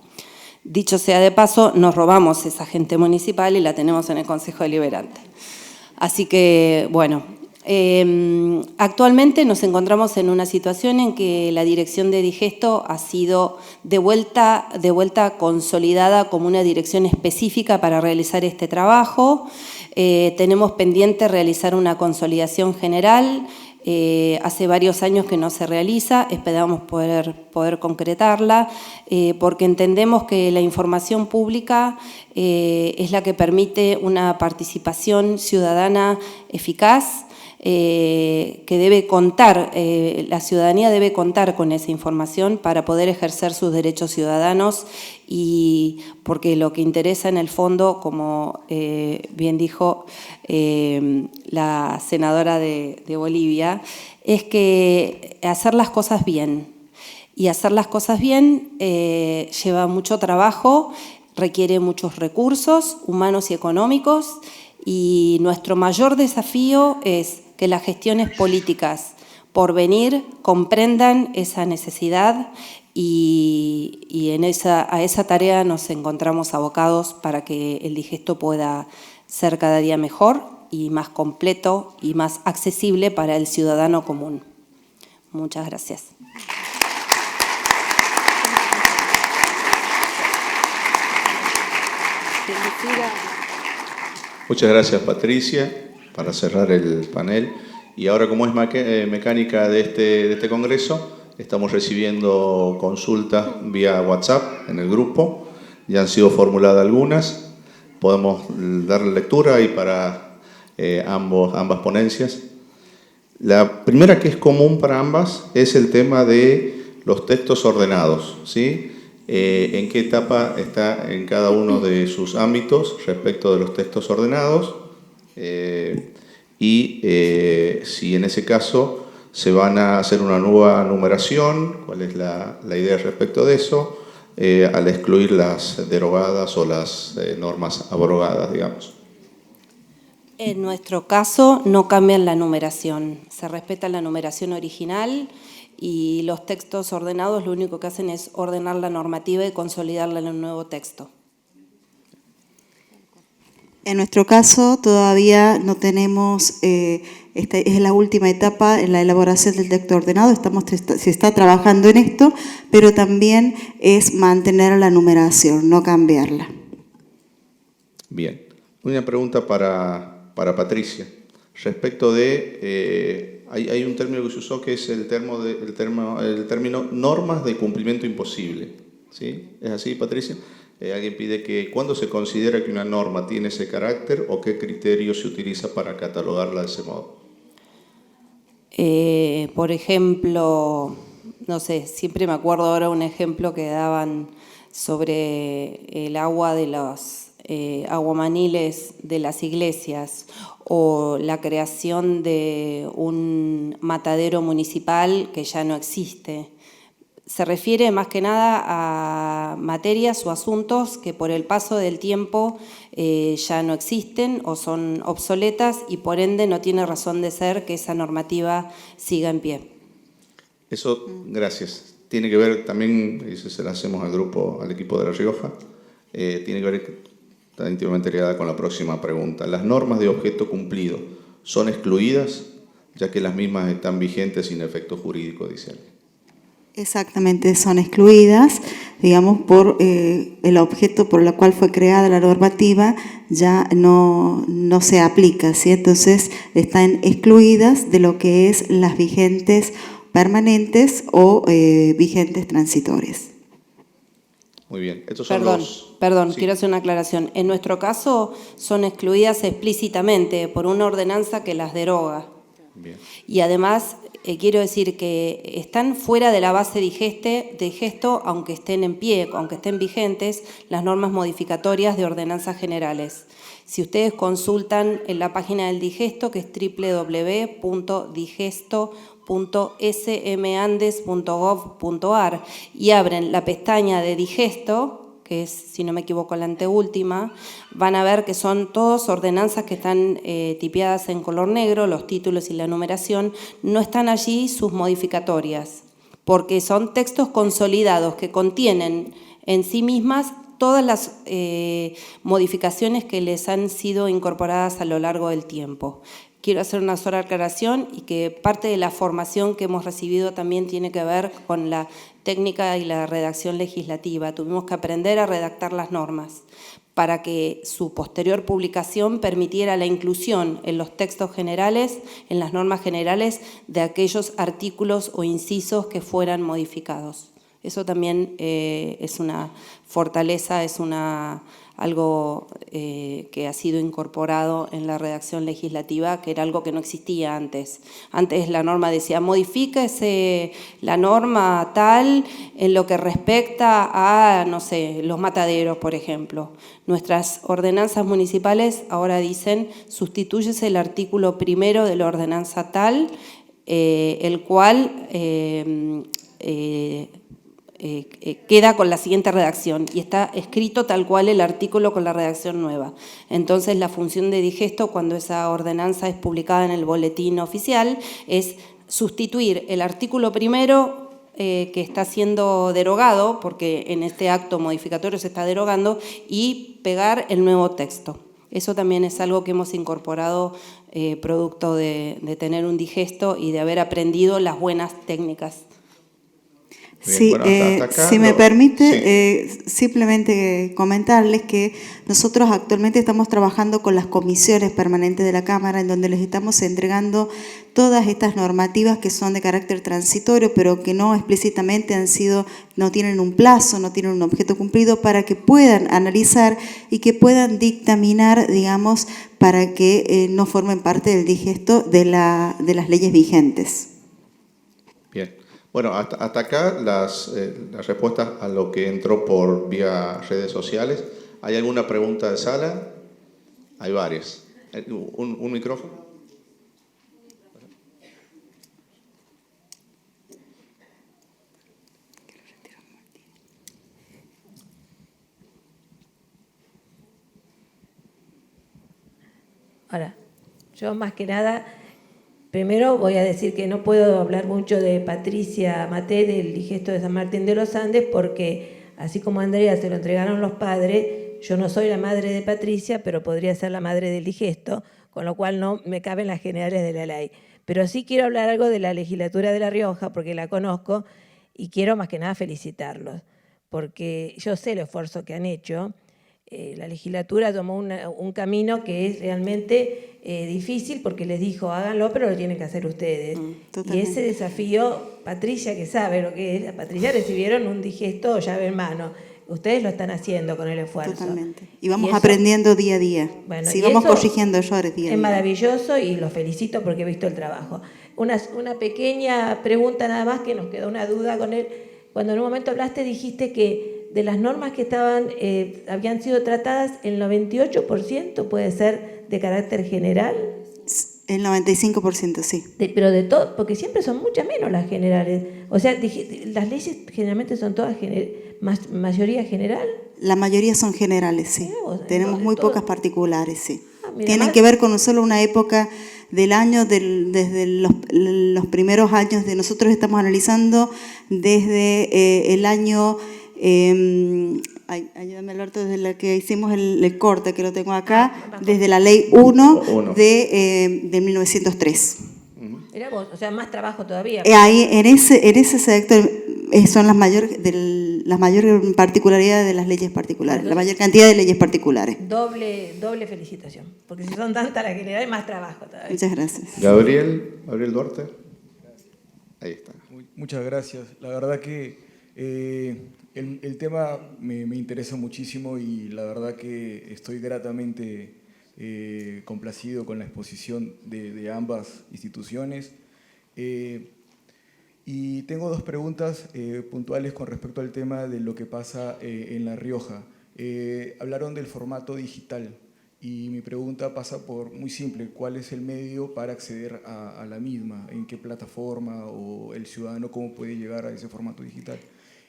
Dicho sea de paso, nos robamos esa gente municipal y la tenemos en el Consejo Deliberante. Así que, bueno, actualmente nos encontramos en una situación en que la dirección de digesto ha sido de vuelta consolidada como una dirección específica para realizar este trabajo. Tenemos pendiente realizar una consolidación general. Hace varios años que no se realiza, esperamos poder concretarla, porque entendemos que la información pública es la que permite una participación ciudadana eficaz, que debe contar, la ciudadanía debe contar con esa información para poder ejercer sus derechos ciudadanos y porque lo que interesa en el fondo, como bien dijo la senadora de Bolivia, es que hacer las cosas bien. Y hacer las cosas bien lleva mucho trabajo, requiere muchos recursos humanos y económicos y nuestro mayor desafío es que las gestiones políticas por venir comprendan esa necesidad y a esa tarea nos encontramos abocados para que el digesto pueda ser cada día mejor y más completo y más accesible para el ciudadano común. Muchas gracias. Muchas gracias, Patricia, para cerrar el panel. Y ahora, como es mecánica de este congreso, estamos recibiendo consultas vía WhatsApp en el grupo. Ya han sido formuladas algunas. Podemos darle lectura ahí para ambas ponencias. La primera, que es común para ambas, es el tema de los textos ordenados, ¿sí? ¿En qué etapa está en cada uno de sus ámbitos respecto de los textos ordenados? Si en ese caso se van a hacer una nueva numeración, ¿cuál es la idea respecto de eso? Al excluir las derogadas o las normas abrogadas, digamos. En nuestro caso no cambian la numeración, se respeta la numeración original y los textos ordenados lo único que hacen es ordenar la normativa y consolidarla en un nuevo texto. En nuestro caso todavía no tenemos, esta es la última etapa en la elaboración del texto ordenado, se está trabajando en esto, pero también es mantener la numeración, no cambiarla. Bien, una pregunta para Patricia. Respecto de, hay un término que se usó que es el término normas de cumplimiento imposible, ¿sí? ¿Es así, Patricia? Alguien pide que ¿cuándo se considera que una norma tiene ese carácter o qué criterio se utiliza para catalogarla de ese modo? Por ejemplo, no sé, siempre me acuerdo ahora un ejemplo que daban sobre el agua de los aguamaniles de las iglesias o la creación de un matadero municipal que ya no existe. Se refiere más que nada a materias o asuntos que por el paso del tiempo ya no existen o son obsoletas y por ende no tiene razón de ser que esa normativa siga en pie. Eso, gracias. Tiene que ver también, y eso se lo hacemos al equipo de La Rioja, tiene que ver, está íntimamente ligada con la próxima pregunta. ¿Las normas de objeto cumplido son excluidas, ya que las mismas están vigentes sin efecto jurídico, dice él? Exactamente, son excluidas, digamos, por el objeto por el cual fue creada la normativa, ya no se aplica, ¿sí? Entonces están excluidas de lo que es las vigentes permanentes o vigentes transitorias. Muy bien, estos son Perdón, sí. Quiero hacer una aclaración. En nuestro caso son excluidas explícitamente por una ordenanza que las deroga. Bien. Y además quiero decir que están fuera de la base de gesto, aunque estén en pie, aunque estén vigentes, las normas modificatorias de ordenanzas generales. Si ustedes consultan en la página del Digesto, que es www.digesto.smandes.gov.ar, y abren la pestaña de Digesto, que es, si no me equivoco, la anteúltima, van a ver que son todas ordenanzas que están tipiadas en color negro, los títulos y la numeración, no están allí sus modificatorias, porque son textos consolidados que contienen en sí mismas todas las modificaciones que les han sido incorporadas a lo largo del tiempo. Quiero hacer una sola aclaración y que parte de la formación que hemos recibido también tiene que ver con la técnica y la redacción legislativa. Tuvimos que aprender a redactar las normas para que su posterior publicación permitiera la inclusión en los textos generales, en las normas generales, de aquellos artículos o incisos que fueran modificados. Eso también es una fortaleza, es algo que ha sido incorporado en la redacción legislativa, que era algo que no existía antes. Antes la norma decía, modifíquese la norma tal en lo que respecta a, no sé, los mataderos, por ejemplo. Nuestras ordenanzas municipales ahora dicen, sustitúyese el artículo primero de la ordenanza tal, el cual queda con la siguiente redacción y está escrito tal cual el artículo con la redacción nueva. Entonces la función de Digesto, cuando esa ordenanza es publicada en el boletín oficial, es sustituir el artículo primero que está siendo derogado, porque en este acto modificatorio se está derogando, y pegar el nuevo texto. Eso también es algo que hemos incorporado producto de tener un digesto y de haber aprendido las buenas técnicas. Bien, Sí, bueno, hasta acá si me permite, sí. simplemente comentarles que nosotros actualmente estamos trabajando con las comisiones permanentes de la Cámara, en donde les estamos entregando todas estas normativas que son de carácter transitorio, pero que no explícitamente no tienen un plazo, no tienen un objeto cumplido, para que puedan analizar y que puedan dictaminar, digamos, para que no formen parte del digesto de las leyes vigentes. Bien. Bueno, hasta acá las respuestas a lo que entró por vía redes sociales. ¿Hay alguna pregunta de sala? Hay varias. ¿Un micrófono? Ahora, yo más que nada, primero voy a decir que no puedo hablar mucho de Patricia Maté, del digesto de San Martín de los Andes, porque así como a Andrea se lo entregaron los padres, yo no soy la madre de Patricia, pero podría ser la madre del digesto, con lo cual no me caben las generales de la ley. Pero sí quiero hablar algo de la legislatura de La Rioja, porque la conozco, y quiero más que nada felicitarlos, porque yo sé el esfuerzo que han hecho. La legislatura tomó un camino que es realmente difícil, porque les dijo, háganlo, pero lo tienen que hacer ustedes. Y ese desafío, Patricia, que sabe lo que es, a Patricia recibieron un digesto llave en mano. Ustedes lo están haciendo con el esfuerzo. Totalmente. Y vamos aprendiendo día a día. Bueno, sí, vamos corrigiendo errores día a día. Es maravilloso y los felicito porque he visto el trabajo. Una pequeña pregunta nada más, que nos quedó una duda con él. Cuando en un momento hablaste, dijiste que de las normas que habían sido tratadas, el 98% puede ser de carácter general. El 95%, sí. Pero de todo, porque siempre son muchas menos las generales. O sea, las leyes generalmente son todas mayoría general. La mayoría son generales, sí. Tenemos muy pocas particulares, sí. Tienen que ver con solo una época del año, desde los primeros años de nosotros estamos analizando desde el año... ayúdame, Alberto, desde la que hicimos el corte, que lo tengo acá, desde la ley 1 de 1903. Era vos, o sea, más trabajo todavía. Ahí, en ese sector son las mayores particularidades de las leyes particulares, la mayor cantidad de leyes particulares. Doble felicitación, porque si son tantas las generales, más trabajo todavía. Muchas gracias. Gabriel Duarte. Ahí está. Muchas gracias. La verdad que el tema me interesa muchísimo y la verdad que estoy gratamente complacido con la exposición de ambas instituciones. Y tengo dos preguntas puntuales con respecto al tema de lo que pasa en La Rioja. Hablaron del formato digital y mi pregunta pasa por muy simple: ¿cuál es el medio para acceder a la misma? ¿En qué plataforma? ¿O el ciudadano cómo puede llegar a ese formato digital?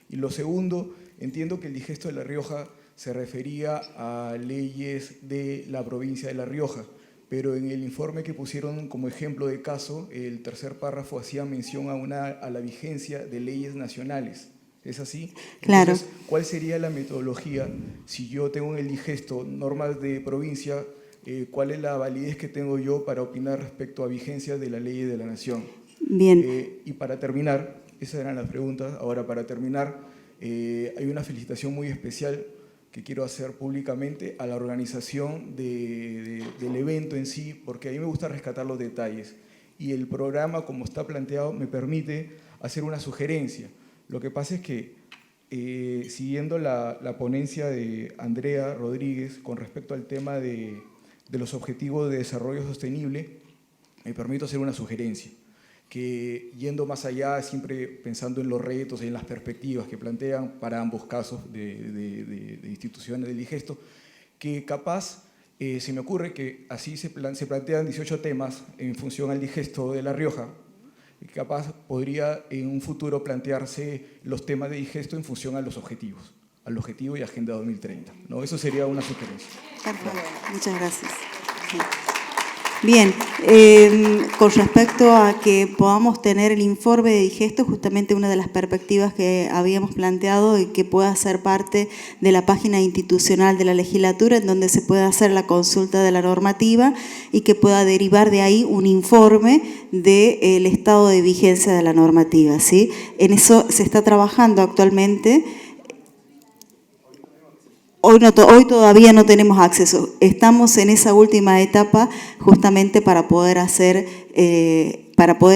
Y lo segundo, entiendo que el digesto de La Rioja se refería a leyes de la provincia de La Rioja, pero en el informe que pusieron como ejemplo de caso, el tercer párrafo hacía mención a la vigencia de leyes nacionales. ¿Es así? Claro. Entonces, ¿cuál sería la metodología si yo tengo en el digesto normas de provincia? ¿Cuál es la validez que tengo yo para opinar respecto a vigencia de la ley de la nación? Bien. Y para terminar, esas eran las preguntas. Ahora, para terminar, hay una felicitación muy especial que quiero hacer públicamente a la organización del evento en sí, porque a mí me gusta rescatar los detalles. Y el programa, como está planteado, me permite hacer una sugerencia. Lo que pasa es que, siguiendo la ponencia de Andrea Rodríguez con respecto al tema de los objetivos de desarrollo sostenible, me permito hacer una sugerencia, que yendo más allá, siempre pensando en los retos y en las perspectivas que plantean para ambos casos de instituciones del digesto, que capaz se me ocurre que así se plantean 18 temas en función al digesto de La Rioja, y capaz podría en un futuro plantearse los temas de digesto en función a los objetivos, al objetivo y Agenda 2030, ¿no? Eso sería una sugerencia. Perfecto. Muchas gracias. Sí. Bien, con respecto a que podamos tener el informe de digesto, justamente una de las perspectivas que habíamos planteado y que pueda ser parte de la página institucional de la legislatura, en donde se pueda hacer la consulta de la normativa y que pueda derivar de ahí un informe del estado de vigencia de la normativa, ¿sí? En eso se está trabajando actualmente. Hoy todavía no tenemos acceso. Estamos en esa última etapa justamente para poder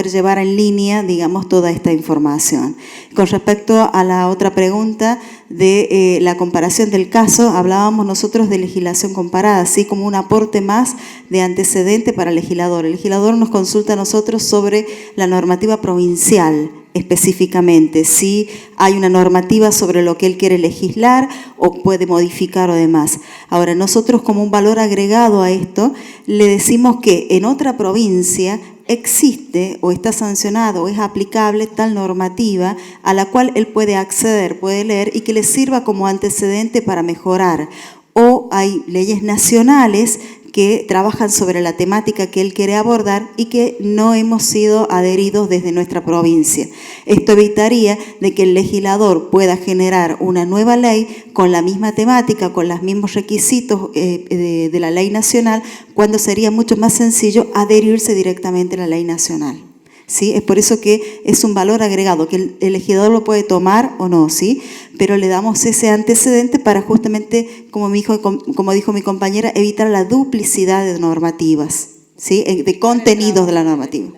llevar en línea, digamos, toda esta información. Con respecto a la otra pregunta de la comparación del caso, hablábamos nosotros de legislación comparada, así como un aporte más de antecedente para el legislador. El legislador nos consulta a nosotros sobre la normativa provincial, específicamente, si hay una normativa sobre lo que él quiere legislar o puede modificar o demás. Ahora, nosotros como un valor agregado a esto, le decimos que en otra provincia existe o está sancionado o es aplicable tal normativa a la cual él puede acceder, puede leer y que le sirva como antecedente para mejorar. O hay leyes nacionales que trabajan sobre la temática que él quiere abordar y que no hemos sido adheridos desde nuestra provincia. Esto evitaría de que el legislador pueda generar una nueva ley con la misma temática, con los mismos requisitos de la ley nacional, cuando sería mucho más sencillo adherirse directamente a la ley nacional. ¿Sí? Es por eso que es un valor agregado, que el legislador lo puede tomar o no, ¿sí? Pero le damos ese antecedente para justamente, como dijo mi compañera, evitar la duplicidad de normativas, ¿sí? De contenidos de la normativa.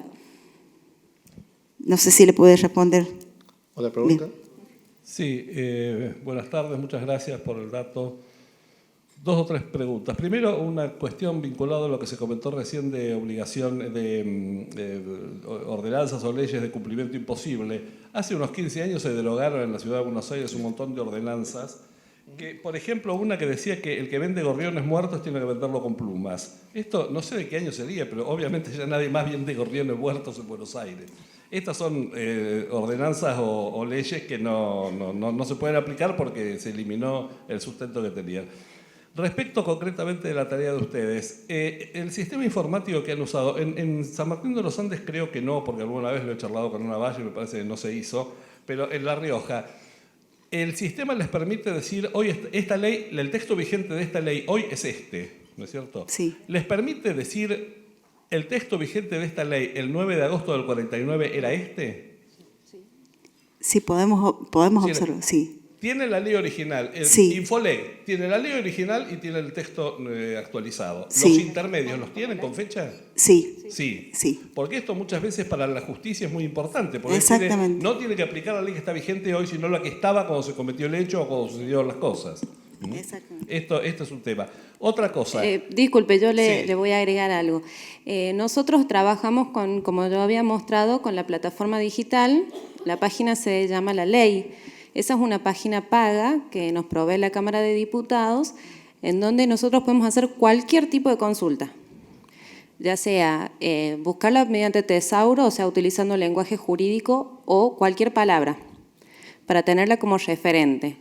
No sé si le puede responder. ¿Otra pregunta? Bien. Sí, buenas tardes, muchas gracias por el dato. 2 o 3 preguntas. Primero, una cuestión vinculada a lo que se comentó recién de obligación de ordenanzas o leyes de cumplimiento imposible. Hace unos 15 años se derogaron en la ciudad de Buenos Aires un montón de ordenanzas, que, por ejemplo, una que decía que el que vende gorriones muertos tiene que venderlo con plumas. Esto no sé de qué año sería, pero obviamente ya nadie más vende gorriones muertos en Buenos Aires. Estas son ordenanzas o leyes que no se pueden aplicar porque se eliminó el sustento que tenían. Respecto concretamente de la tarea de ustedes, el sistema informático que han usado, en San Martín de los Andes creo que no, porque alguna vez lo he charlado con una valle y me parece que no se hizo, pero en La Rioja, el sistema les permite decir, hoy esta ley, el texto vigente de esta ley hoy es este, ¿no es cierto? Sí. ¿Les permite decir, el texto vigente de esta ley el 9 de agosto del 49 era este? Sí, podemos observar, sí. Tiene la ley original, el Sí. Infoley tiene la ley original y tiene el texto actualizado. Sí. ¿Los intermedios los tienen con fecha? Sí. Sí. Sí. Porque esto muchas veces para la justicia es muy importante. Porque Exactamente. no tiene que aplicar la ley que está vigente hoy, sino la que estaba cuando se cometió el hecho o cuando sucedieron las cosas. Exactamente. Esto es un tema. Otra cosa. Disculpe, yo Sí. le voy a agregar algo. Nosotros trabajamos como yo había mostrado, con la plataforma digital. La página se llama La Ley. Esa es una página paga que nos provee la Cámara de Diputados, en donde nosotros podemos hacer cualquier tipo de consulta, ya sea buscarla mediante tesauro, o sea, utilizando lenguaje jurídico o cualquier palabra, para tenerla como referente.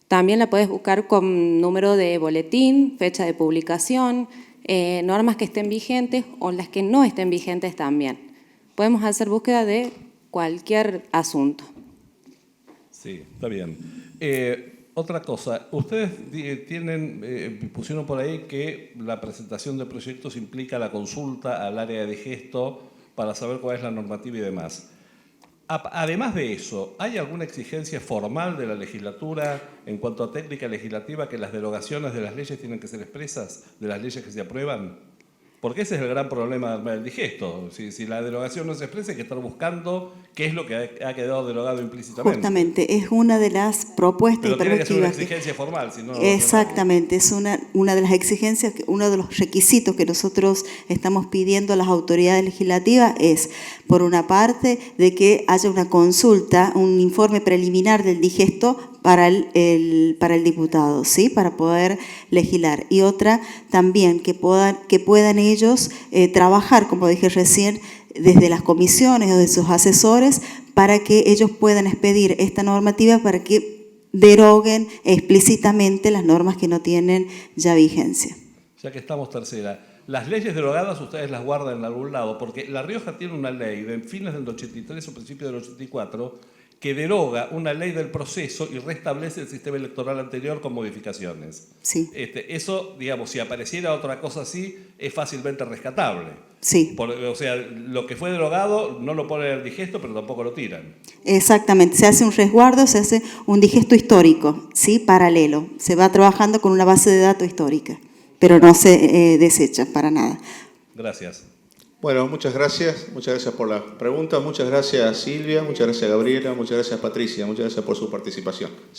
También la puedes buscar con número de boletín, fecha de publicación, normas que estén vigentes o las que no estén vigentes también. Podemos hacer búsqueda de cualquier asunto. Sí, está bien. Otra cosa, ustedes pusieron por ahí que la presentación de proyectos implica la consulta al área de digesto para saber cuál es la normativa y demás. Además de eso, ¿hay alguna exigencia formal de la legislatura en cuanto a técnica legislativa que las derogaciones de las leyes tienen que ser expresas, de las leyes que se aprueban? Porque ese es el gran problema del digesto. Si la derogación no se expresa, hay que estar buscando qué es lo que ha quedado derogado implícitamente. Justamente, es una de las propuestas Pero y tiene que ser una perspectivas. exigencia formal, si no... Exactamente, es una de las exigencias, uno de los requisitos que nosotros estamos pidiendo a las autoridades legislativas es, por una parte, de que haya una consulta, un informe preliminar del digesto para el diputado, ¿sí? Para poder legislar. Y otra también, que puedan ellos trabajar, como dije recién, desde las comisiones o de sus asesores, para que ellos puedan expedir esta normativa para que deroguen explícitamente las normas que no tienen ya vigencia. Ya que estamos tercera, las leyes derogadas ustedes las guardan en algún lado, porque La Rioja tiene una ley de fines del 83 o principios del 84 que deroga una ley del proceso y restablece el sistema electoral anterior con modificaciones. Sí. Eso, digamos, si apareciera otra cosa así, es fácilmente rescatable. Sí. O sea, lo que fue derogado no lo ponen en el digesto, pero tampoco lo tiran. Exactamente, se hace un resguardo, se hace un digesto histórico, ¿sí? Paralelo. Se va trabajando con una base de datos histórica, pero no se desecha para nada. Gracias. Bueno, muchas gracias por las preguntas, muchas gracias Silvia, muchas gracias Gabriela, muchas gracias Patricia, muchas gracias por su participación.